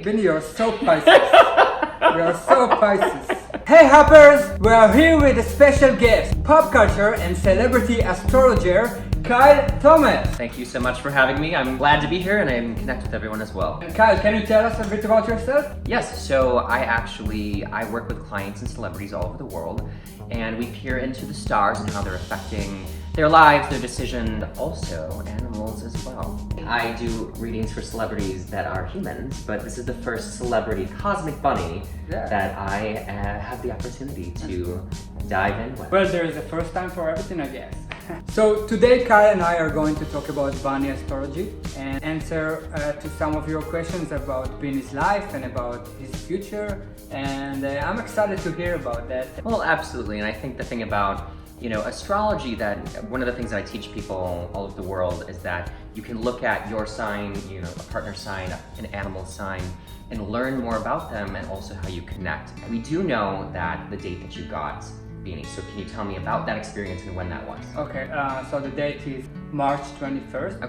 Bini, you're so Pisces. We are so Pisces. Hey hoppers! We are here with a special guest, pop culture and celebrity astrologer, Kyle Thomas. Thank you so much for having me. I'm glad to be here and I can connect with everyone as well. And Kyle, can you tell us a bit about yourself? Yes, so I work with clients and celebrities all over the world, and we peer into the stars and how they're affecting their lives, their decisions, also animals as well. I do readings for celebrities that are humans, but this is the first celebrity cosmic bunny that I have the opportunity to dive in with. Well, there is a first time for everything, I guess. So today Kyle and I are going to talk about Bini astrology and answer to some of your questions about Bini's life and about his future, and I'm excited to hear about that. Well, absolutely, and I think the thing about astrology, that one of the things that I teach people all over the world is that you can look at your sign, a partner sign, an animal sign, and learn more about them and also how you connect. And we do know that the date that you got, Bini, so can you tell me about that experience and when that was? Okay, so the date is March 21st,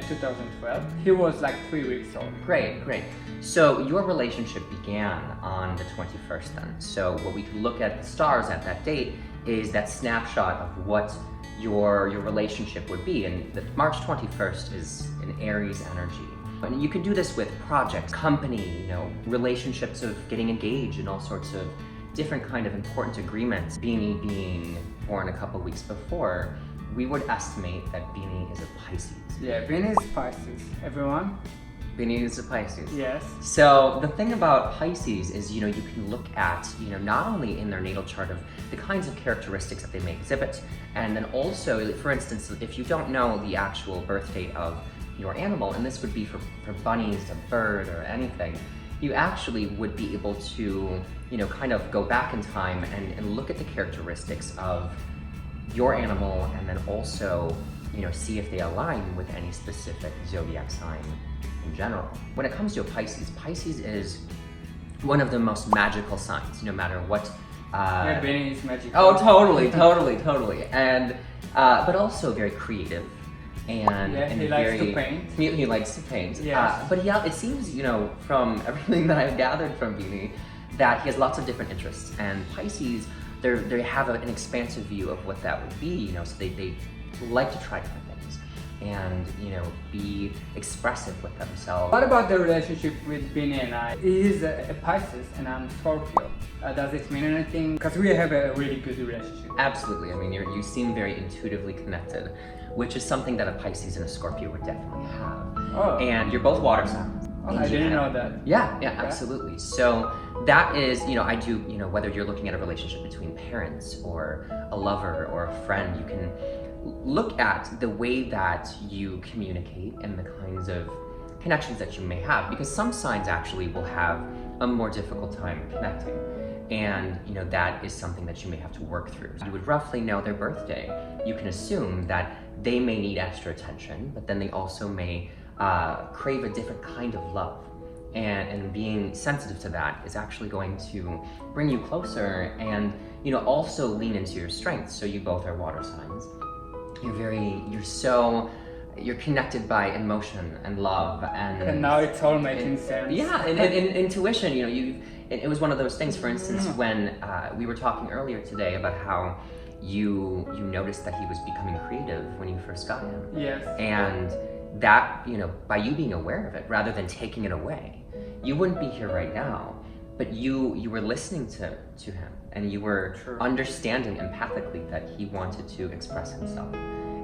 2012. He was like 3 weeks old. Great. So your relationship began on the 21st then. So what we can look at the stars at that date is that snapshot of what your relationship would be. And the March 21st is an Aries energy. And you can do this with projects, company, relationships of getting engaged and all sorts of different kind of important agreements. Bini being born a couple weeks before, we would estimate that Bini is a Pisces. Yeah, Bini is Pisces, everyone. Bini is a Pisces. Yes. So the thing about Pisces is, you can look at, not only in their natal chart of the kinds of characteristics that they may exhibit, and then also, for instance, if you don't know the actual birth date of your animal, and this would be for bunnies, a bird, or anything, you actually would be able to, kind of go back in time and look at the characteristics of your animal, and then also, see if they align with any specific zodiac sign in general. When it comes to a Pisces is one of the most magical signs, no matter what. Yeah, Bini is magical. Oh, totally. And, but also very creative. And he likes to paint. He likes to paint. Yes. But yeah, it seems, from everything that I've gathered from Bini, that he has lots of different interests. And Pisces, they have an expansive view of what that would be, so they like to try different things and, be expressive with themselves. What about the relationship with Bini and I? He is a Pisces and I'm Scorpio. Does it mean anything? Because we have a really good relationship. Absolutely. I mean, you seem very intuitively connected, which is something that a Pisces and a Scorpio would definitely have. Oh. And you're both water signs. Oh, I didn't know that. Yeah, absolutely. So that is, I do, whether you're looking at a relationship between parents or a lover or a friend, you can look at the way that you communicate and the kinds of connections that you may have, because some signs actually will have a more difficult time connecting. And that is something that you may have to work through. You would roughly know their birthday. You can assume that they may need extra attention, but then they also may crave a different kind of love. And being sensitive to that is actually going to bring you closer and also lean into your strengths. So you both are water signs. You're connected by emotion and love and now it's all making sense. Yeah, and intuition, it was one of those things, for instance, when we were talking earlier today about how you noticed that he was becoming creative when you first got him. Yes. And that, by you being aware of it rather than taking it away, you wouldn't be here right now, but you were listening to him and you were understanding empathically that he wanted to express himself.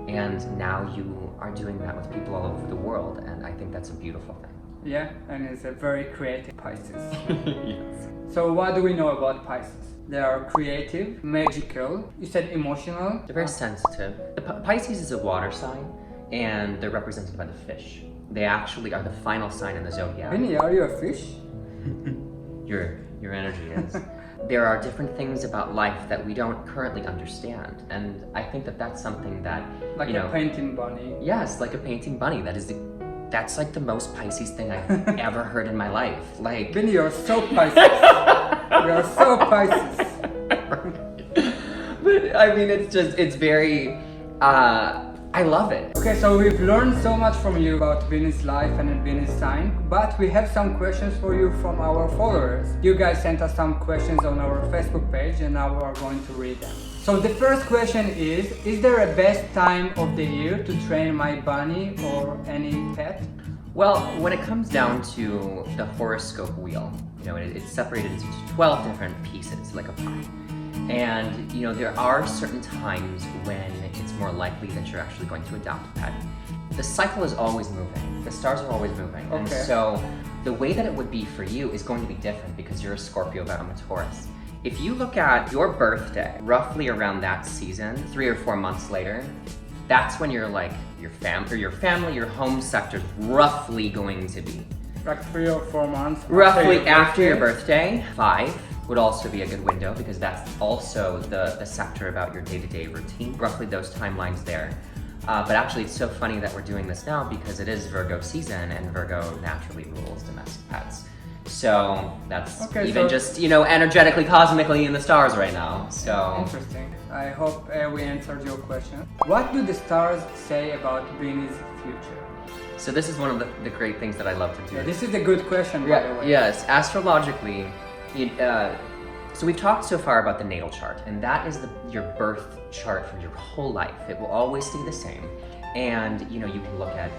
And now you are doing that with people all over the world, and I think that's a beautiful thing. Yeah, and it's a very creative Pisces. Yes. So what do we know about Pisces? They are creative, magical. You said emotional. They're very sensitive. The Pisces is a water sign, and they're represented by the fish. They actually are the final sign in the zodiac. Bini, are you a fish? Your energy is. There are different things about life that we don't currently understand, and I think that that's something that like a painting bunny. Yes, like a painting bunny. That's like the most Pisces thing I've ever heard in my life. Like, Bini, you're so Pisces. You're so Pisces. But I mean, it's very I love it. Okay, so we've learned so much from you about Bini's life and Bini's sign, but we have some questions for you from our followers. You guys sent us some questions on our Facebook page and now we are going to read them. So the first question is there a best time of the year to train my bunny or any pet? Well, when it comes down to the horoscope wheel, it's separated into 12 different pieces, like a pie. And, there are certain times when it's more likely that you're actually going to adopt a pet. The cycle is always moving. The stars are always moving. Okay. And so the way that it would be for you is going to be different because you're a Scorpio, but I'm a Taurus. If you look at your birthday, roughly around that season, 3 or 4 months later, that's when you're like, your family, your home sector is roughly going to be. Like 3 or 4 months? Roughly after your birthday. 5 would also be a good window because that's also the sector about your day-to-day routine. Roughly those timelines there. But actually it's so funny that we're doing this now because it is Virgo season and Virgo naturally rules domestic pets. So that's just, energetically, cosmically in the stars right now. So interesting. I hope we answered your question. What do the stars say about Bini's future? So this is one of the great things that I love to do. Yeah, this is a good question, by the way. Yes, astrologically, so we've talked so far about the natal chart, and that is your birth chart for your whole life. It will always stay the same. And, you can look at,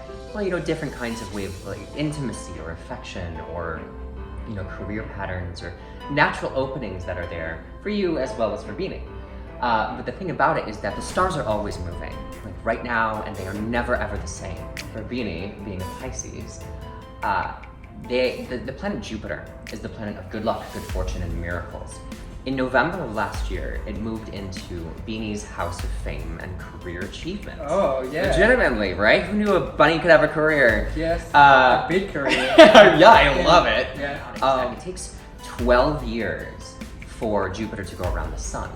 different kinds of ways of intimacy or affection or, career patterns or natural openings that are there for you as well as for Bini. But the thing about it is that the stars are always moving, like right now, and they are never ever the same. For Bini, being a Pisces, the planet Jupiter is the planet of good luck, good fortune, and miracles. In November of last year, it moved into Bini's house of fame and career achievement. Oh, yeah. Legitimately, right? Who knew a bunny could have a career? Yes, a big career. Yeah, I love it. Yeah. It takes 12 years for Jupiter to go around the sun.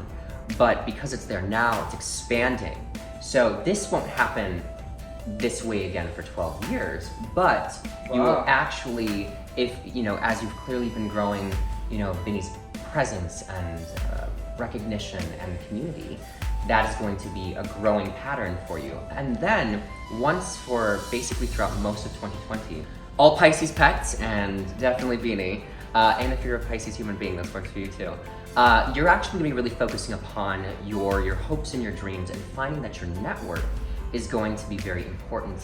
But because it's there now, it's expanding. So this won't happen this way again for 12 years, but you will actually, as you've clearly been growing, Bini's presence and recognition and community, that is going to be a growing pattern for you. And then once for basically throughout most of 2020, all Pisces pets and definitely Bini, and if you're a Pisces human being, this works for you too. You're actually going to be really focusing upon your hopes and your dreams and finding that your network is going to be very important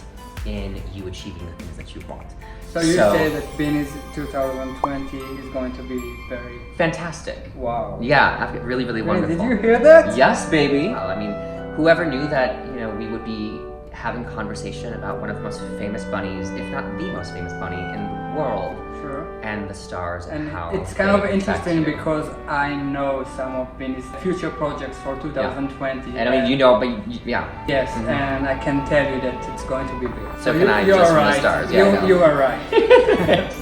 in you achieving the things that you want. So you say that Bini's 2020 is going to be very... fantastic. Wow. Yeah, really, really wonderful. Did you hear that? Yes, baby. Well, I mean, whoever knew that, we would be having conversation about one of the most famous bunnies, if not the most famous bunny in the world. Sure. And the stars and how it's kind of interesting because I know some of Bini's future projects for 2020. Yeah. And I mean, but yeah. Yes, and I can tell you that it's going to be big. So can I, just from the stars. Yeah, you are right.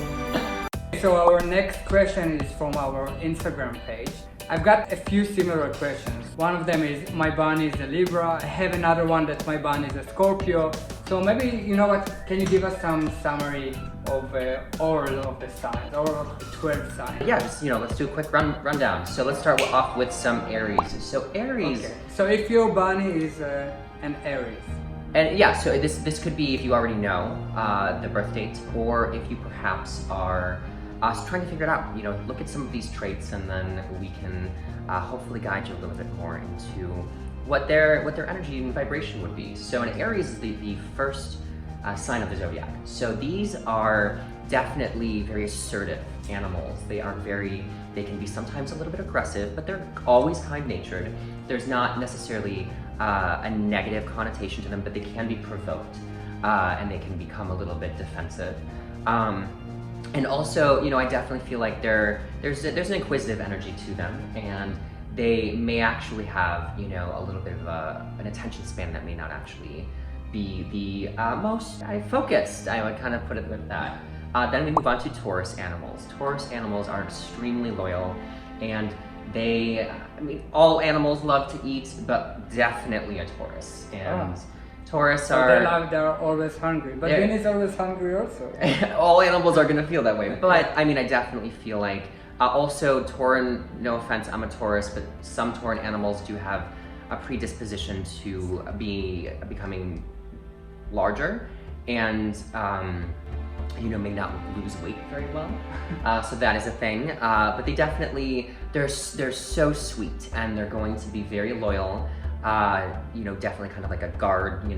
So our next question is from our Instagram page. I've got a few similar questions. One of them is my bunny is a Libra. I have another one that my bunny is a Scorpio. So maybe, can you give us some summary of all of the signs, all of the 12 signs? Yeah, just, let's do a quick rundown. So let's start off with some Aries. So Aries... Okay. So if your bunny is an Aries. And yeah, so this could be if you already know the birth date, or if you perhaps are trying to figure it out. Look at some of these traits, and then we can hopefully guide you a little bit more into what their energy and vibration would be. So an Aries is the first sign of the zodiac. So these are definitely very assertive animals. They can be sometimes a little bit aggressive, but they're always kind-natured. There's not necessarily a negative connotation to them, but they can be provoked and they can become a little bit defensive. And also, I definitely feel like there's an inquisitive energy to them, and they may actually have, a little bit of an attention span that may not actually be the most focused. I would kind of put it with that. Then we move on to Taurus animals. Taurus animals are extremely loyal, and all animals love to eat, but definitely a Taurus. And Taurus are... they're always hungry, but Bini is always hungry also. All animals are gonna feel that way, but I definitely feel like also Tauran, no offense, I'm a Taurus, but some Tauran animals do have a predisposition to becoming larger and may not lose weight very well. So that is a thing. But they definitely, they're so sweet, and they're going to be very loyal. Definitely kind of like a guard,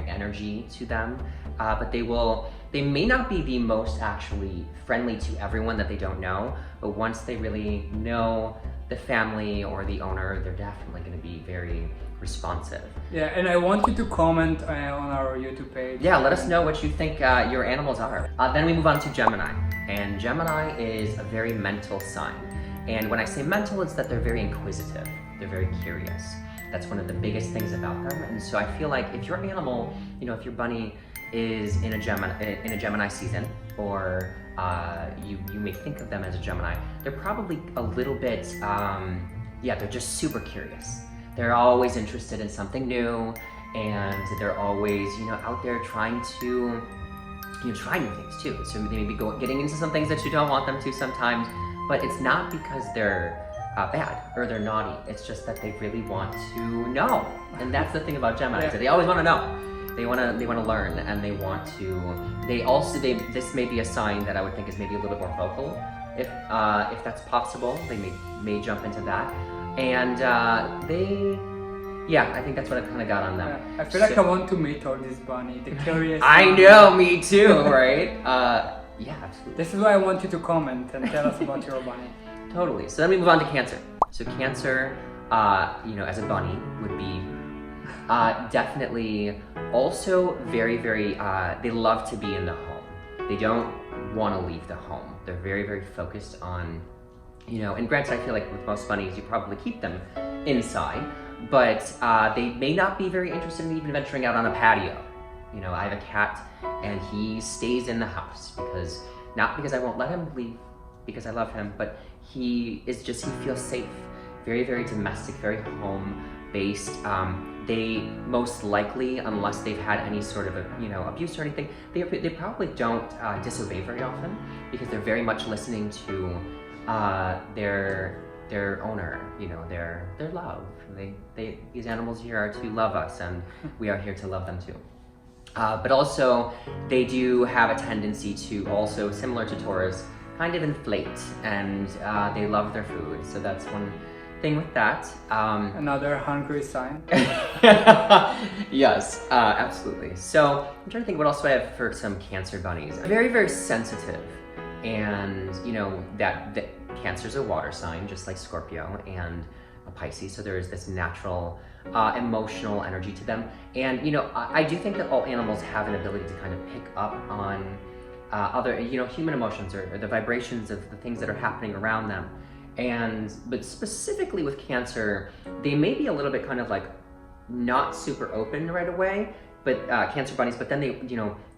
energy to them. But they may not be the most actually friendly to everyone that they don't know, but once they really know the family or the owner, they're definitely going to be very responsive. Yeah, and I want you to comment on our YouTube page. Yeah, let us know what you think your animals are. Then we move on to Gemini. And Gemini is a very mental sign. And when I say mental, it's that they're very inquisitive. They're very curious. That's one of the biggest things about them. And so I feel like if your animal, if your bunny is in a Gemini season, or you may think of them as a Gemini, they're probably a little bit, they're just super curious. They're always interested in something new, and they're always, out there trying to, try new things too. So they may be getting into some things that you don't want them to sometimes, but it's not because they're bad or they're naughty. It's just that they really want to know, and that's the thing about Gemini. So they always want to know. They want to learn, and they want to. This may be a sign that I would think is maybe a little bit more vocal, if that's possible. They may jump into that. And I think that's what I kind of got on them. Yeah, I feel like I want to meet all this bunny, the curious. I know, me too, right? Absolutely. This is why I want you to comment and tell us about your bunny. Totally. So then we move on to Cancer. So Cancer, as a bunny would be definitely also very, very, they love to be in the home. They don't want to leave the home. They're very, very focused on, and granted, I feel like with most bunnies, you probably keep them inside, but they may not be very interested in even venturing out on a patio. I have a cat, and he stays in the house not because I won't let him leave, because I love him, but he feels safe. Very, very domestic, very home-based. They most likely, unless they've had any sort of abuse or anything, they probably don't disobey very often, because they're very much listening to their owner, their love. These animals here are to love us, and we are here to love them too. But also, they do have a tendency to also, similar to Taurus, kind of inflate, and they love their food. So that's one thing with that. Another hungry sign. Yes, absolutely. So I'm trying to think what else do I have for some Cancer bunnies. Very, very sensitive, and that Cancer's a water sign, just like Scorpio and a Pisces. So there is this natural emotional energy to them, and I do think that all animals have an ability to kind of pick up on other human emotions or the vibrations of the things that are happening around them. But specifically with Cancer, they may be a little bit kind of like not super open right away, but Cancer bunnies, but then they,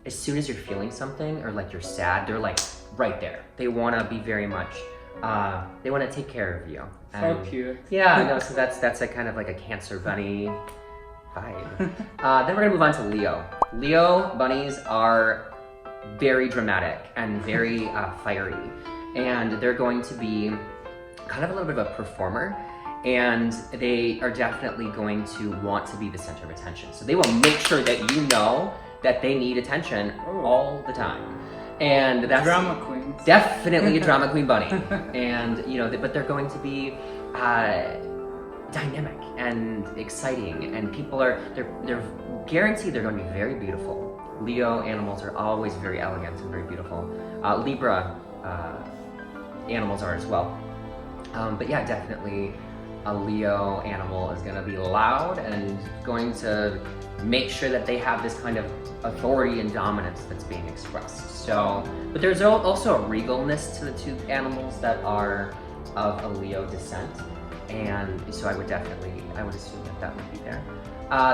as soon as you're feeling something or like you're sad, they're like right there. They want to be very much, they want to take care of you. So cute. Yeah, no, so that's a kind of like a Cancer bunny vibe. Then we're gonna move on to Leo. Leo bunnies are very dramatic and very fiery, and they're going to be kind of a little bit of a performer, and they are definitely going to want to be the center of attention. So they will make sure that you know that they need attention all the time. And that's drama queens. Definitely a drama queen bunny. And but they're going to be dynamic and exciting, and they're guaranteed they're going to be very beautiful. Leo animals are always very elegant and very beautiful. Libra animals are as well. But yeah, definitely a Leo animal is going to be loud and going to make sure that they have this kind of authority and dominance that's being expressed. So, but there's also a regalness to the two animals that are of a Leo descent, and so I would assume that would be there.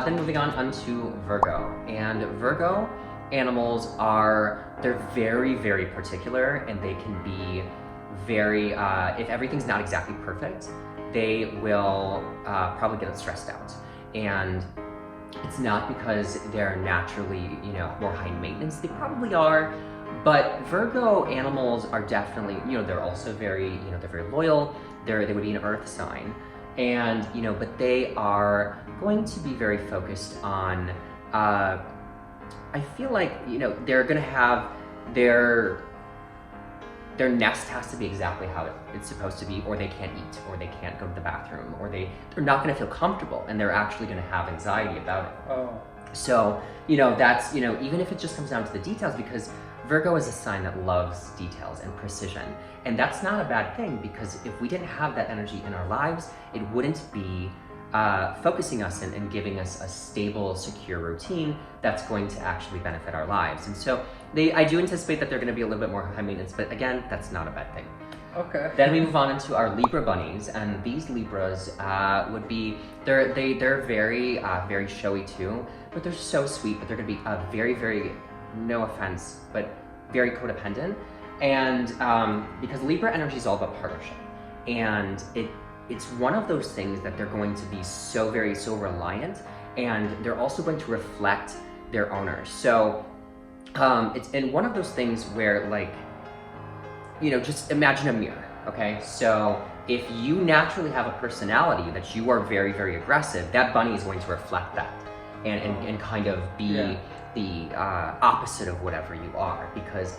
Then moving on to Virgo, and Virgo animals they're very, very particular, and they can be very, if everything's not exactly perfect, they will probably get stressed out. And it's not because they're naturally, more high maintenance. They probably are, but Virgo animals are definitely, they're also very, they're very loyal. They would be an earth sign. And, but they are going to be very focused on, I feel like, they're going to have their nest has to be exactly how it's supposed to be, or they can't eat, or they can't go to the bathroom, or they're not going to feel comfortable, and they're actually going to have anxiety about it. Oh. So, that's, even if it just comes down to the details, because Virgo is a sign that loves details and precision. And that's not a bad thing, because if we didn't have that energy in our lives, it wouldn't be focusing us and giving us a stable, secure routine that's going to actually benefit our lives. And so I do anticipate that they're going to be a little bit more high maintenance, but again, that's not a bad thing. Okay. Then we move on into our Libra bunnies, and these Libras would be, they're very, very showy too, but they're so sweet, but they're going to be very, very, no offense, but very codependent. And because Libra energy is all about partnership, and it's one of those things that they're going to be so reliant, and they're also going to reflect their owners. So it's in one of those things where, like, just imagine a mirror, okay? So if you naturally have a personality that you are very, very aggressive, that bunny is going to reflect that and kind of be the opposite of whatever you are,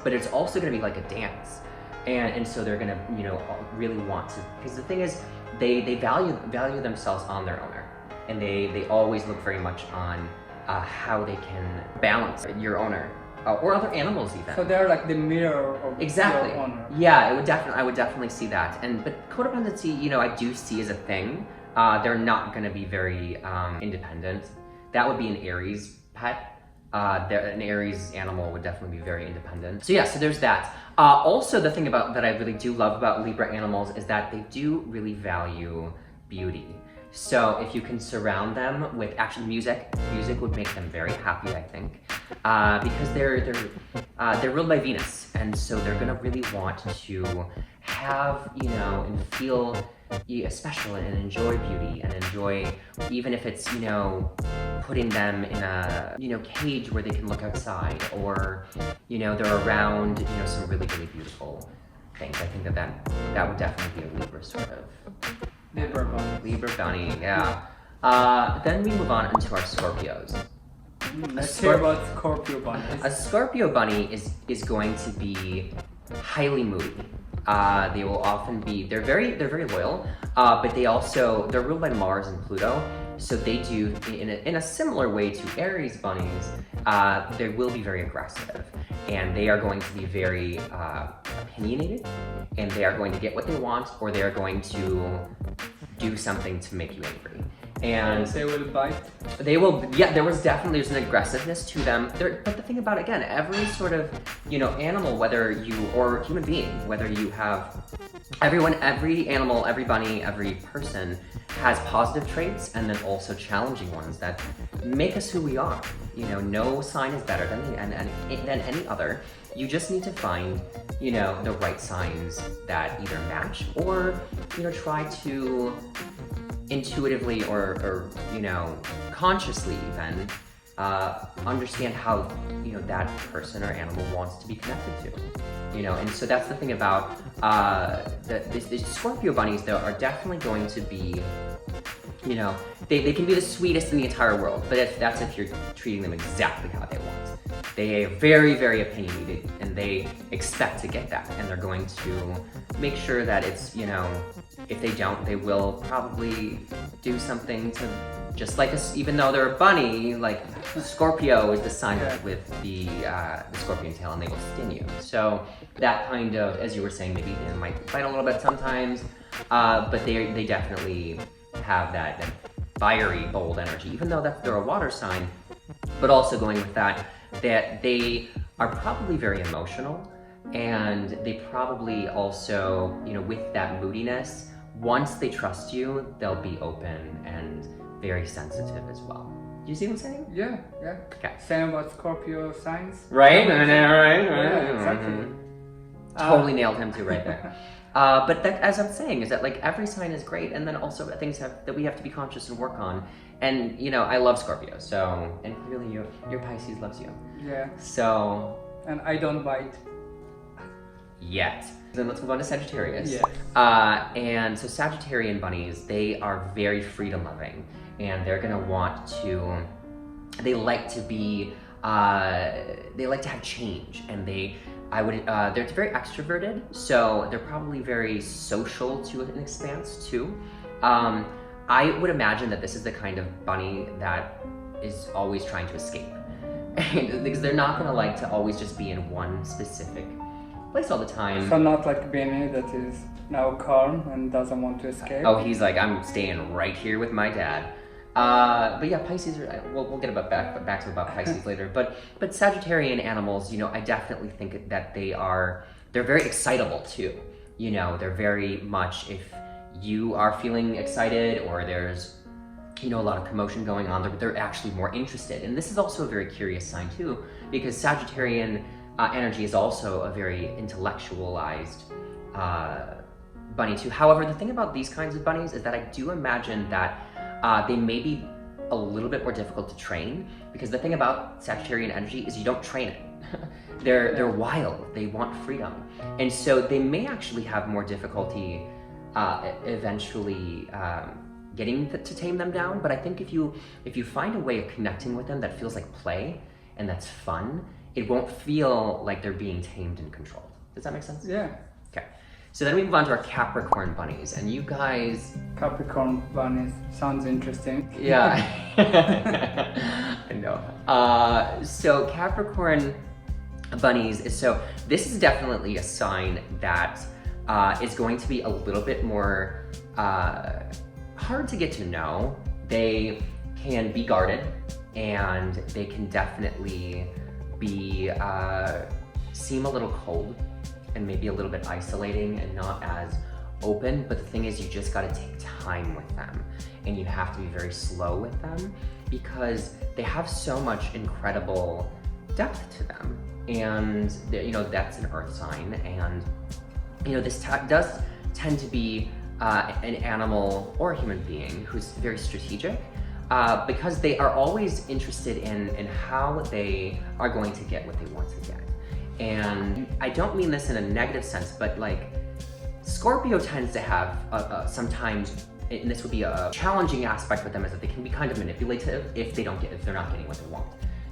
but it's also going to be like a dance. And so they're going to, really want to, because the thing is, they value themselves on their owner, and they always look very much on how they can balance your owner or other animals even. So they're like the mirror of exactly. your owner. Yeah, I would definitely see that. But codependency, I do see as a thing. They're not going to be very independent. That would be an Aries pet. An Aries animal would definitely be very independent. So yeah, so there's that. Also, the thing that I really do love about Libra animals is that they do really value beauty. So if you can surround them with actually music would make them very happy, I think, because they're ruled by Venus, and so they're gonna really want to have, and feel special and enjoy beauty and enjoy, even if it's, putting them in a, cage where they can look outside, or, they're around, some really, really beautiful things. I think that would definitely be a Libra sort of. Libra bunny, yeah. Then we move on into our Scorpios. Let's hear about Scorpio bunnies. A Scorpio bunny is going to be highly moody. They will often be, they're very loyal, but they're ruled by Mars and Pluto, so they do, in a similar way to Aries bunnies, they will be very aggressive, and they are going to be very opinionated, and they are going to get what they want, or they are going to do something to make you angry. And they will bite? They will, yeah, there's an aggressiveness to them. But the thing about, again, every sort of, animal, whether you, or human being, whether you have, every animal, every bunny, every person has positive traits and then also challenging ones that make us who we are. No sign is better than any other. You just need to find, the right signs that either match or, try to intuitively or consciously even understand how that person or animal wants to be connected to, and so that's the thing about the Scorpio bunnies, though, are definitely going to be, they can be the sweetest in the entire world, but if you're treating them exactly how they want. They are very, very opinionated, and they expect to get that, and they're going to make sure that it's, if they don't, they will probably do something to, just like even though they're a bunny, like Scorpio is the sign with the scorpion tail, and they will sting you. So that kind of, as you were saying, maybe they might bite a little bit sometimes, but they definitely have that fiery, bold energy, even though they're a water sign. But also going with that they are probably very emotional, and they probably also, with that moodiness, once they trust you, they'll be open and very sensitive as well. Do you see what I'm saying? Yeah. Okay. Same about Scorpio signs. Right? Right. Yeah, exactly. Totally nailed him too right there. But as I'm saying, is that like every sign is great, and then also things that we have to be conscious and work on. And I love Scorpio, so, and really your Pisces loves you. Yeah. So. And I don't bite. yet. Then let's move on to Sagittarius. Yes. And so Sagittarian bunnies, they are very freedom loving, and they're gonna want to, they like to be, they like to have change, and they're very extroverted, so they're probably very social to an expanse too. I would imagine that this is the kind of bunny that is always trying to escape. Because they're not gonna like to always just be in one specific place all the time. So not like Bini that is now calm and doesn't want to escape. Oh, he's like, I'm staying right here with my dad. But yeah, Pisces are, we'll get back to about Pisces later. But Sagittarian animals, you know, I definitely think that they're very excitable too. You know, they're very much, if you are feeling excited or there's, you know, a lot of commotion going on, they're actually more interested. And this is also a very curious sign too, because Sagittarian energy is also a very intellectualized bunny too. However, the thing about these kinds of bunnies is that I do imagine that they may be a little bit more difficult to train, because the thing about Sagittarian energy is you don't train it. They're wild, they want freedom. And so they may actually have more difficulty eventually getting to tame them down. But I think if you find a way of connecting with them that feels like play and that's fun, it won't feel like they're being tamed and controlled. Does that make sense? Yeah. Okay. So then we move on to our Capricorn bunnies, and you guys... Capricorn bunnies sounds interesting. Yeah. I know. So Capricorn bunnies, so this is definitely a sign that is going to be a little bit more hard to get to know. They can be guarded, and they can definitely be seem a little cold and maybe a little bit isolating and not as open. But the thing is, you just got to take time with them, and you have to be very slow with them, because they have so much incredible depth to them. And you know, that's an earth sign, and you know, this does tend to be an animal or a human being who's very strategic, because they are always interested in how they are going to get what they want to get. And I don't mean this in a negative sense, but like Scorpio tends to have sometimes, and this would be a challenging aspect with them, is that they can be kind of manipulative if they're not getting what they want.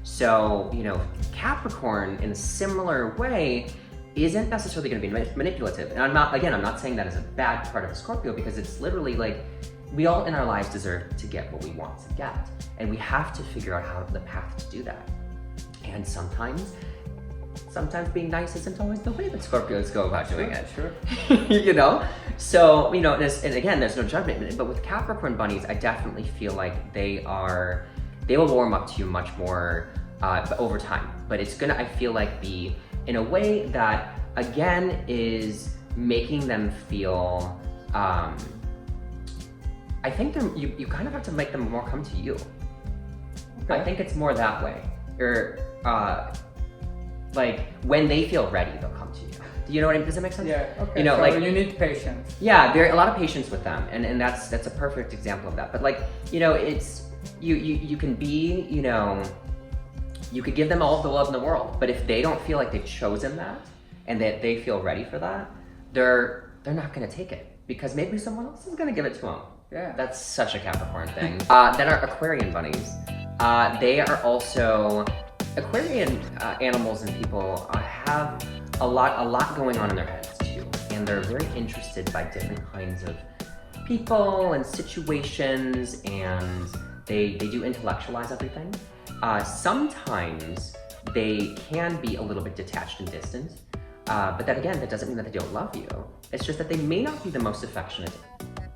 So, you know, Capricorn in a similar way isn't necessarily going to be manipulative. And I'm not saying that as a bad part of a Scorpio, because it's literally like, we all in our lives deserve to get what we want to get, and we have to figure out the path to do that. And sometimes being nice isn't always the way that Scorpios go about doing it. Sure. You know? So, you know, and again, there's no judgment, but with Capricorn bunnies, I definitely feel like they will warm up to you much more over time. But it's gonna, I feel like, be in a way that, again, is making them feel, I think you kind of have to make them more come to you. Okay. I think it's more that way. Or, like, when they feel ready, they'll come to you. Do you know what I mean? Does that make sense? Yeah, okay. You know, so like, you need patience. Yeah, a lot of patience with them, and that's a perfect example of that. But like, you know, it's, you can be, you know, you could give them all of the love in the world, but if they don't feel like they've chosen that, and that they feel ready for that, they're not gonna take it, because maybe someone else is gonna give it to them. Yeah. That's such a Capricorn thing. Then our Aquarian bunnies. They are also, Aquarian animals and people have a lot going on in their heads too, and they're very interested by different kinds of people and situations, and they do intellectualize everything. Sometimes they can be a little bit detached and distant, but then again, that doesn't mean that they don't love you. It's just that they may not be the most affectionate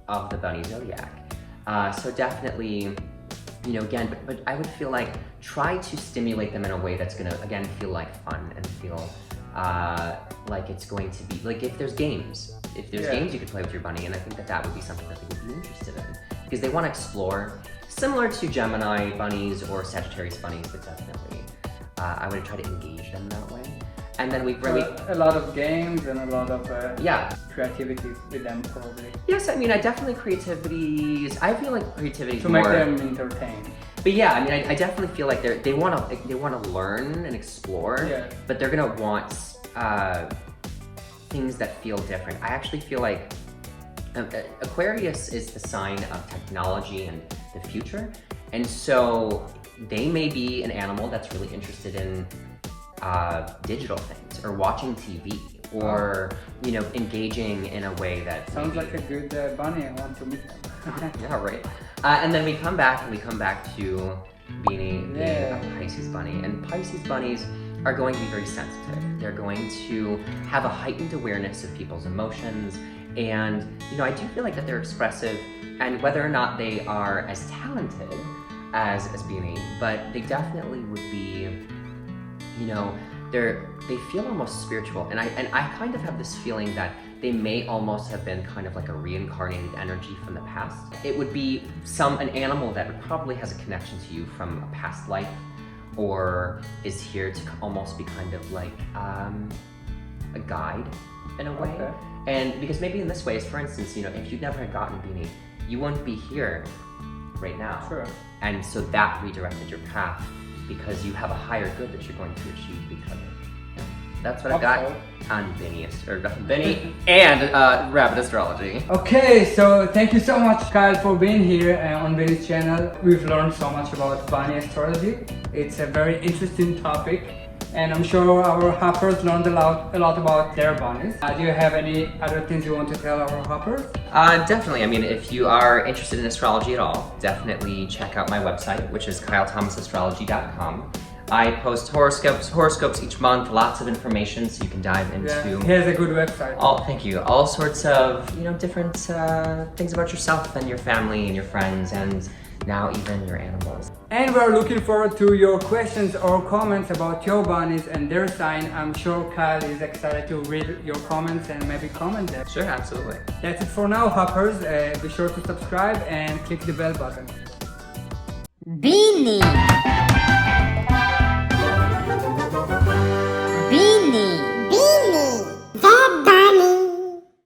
of the bunny zodiac. So definitely, you know, again, but I would feel like, try to stimulate them in a way that's gonna, again, feel like fun and feel like it's going to be, like, if there's games you could play with your bunny, and I think that would be something that they would be interested in, because they want to explore, similar to Gemini bunnies or Sagittarius bunnies, but definitely I would try to engage them that way. And then a lot of games and a lot of creativity with them, probably. Yes, I mean, I feel like creativity is to make them entertained. But yeah, I mean, I definitely feel like they want to learn and explore, but they're gonna want things that feel different. I actually feel like Aquarius is the sign of technology and the future. And so they may be an animal that's really interested in digital things or watching TV or, you know, engaging in a way that sounds like a good bunny. I want to meet them. Yeah, right. And then we come back to Bini, being a Pisces bunny. And Pisces bunnies are going to be very sensitive. They're going to have a heightened awareness of people's emotions. And, you know, I do feel like that they're expressive, and whether or not they are as talented as Bini, but they definitely would be, you know, they feel almost spiritual. And I kind of have this feeling that they may almost have been kind of like a reincarnated energy from the past. It would be an animal that probably has a connection to you from a past life, or is here to almost be kind of like a guide in a way. Okay. And because maybe in this way, for instance, you know, if you'd never had gotten Bini, you wouldn't be here right now. Sure. And so that redirected your path because you have a higher good that you're going to achieve because of it. Yeah. That's what I got on Bini and Rabbit Astrology. Okay, so thank you so much, Kyle, for being here on Bini's channel. We've learned so much about Bini astrology. It's a very interesting topic, and I'm sure our hoppers learned a lot about their bunnies. Do you have any other things you want to tell our hoppers? Definitely. I mean, if you are interested in astrology at all, definitely check out my website, which is kylethomasastrology.com. I post horoscopes each month, lots of information so you can dive into. Yeah, he has a good website. Thank you. All sorts of, you know, different things about yourself and your family and your friends, and now even your animals. And we're looking forward to your questions or comments about your bunnies and their sign. I'm sure Kyle is excited to read your comments and maybe comment them. Sure, absolutely. That's it for now, hoppers. Be sure to subscribe and click the bell button. Bini.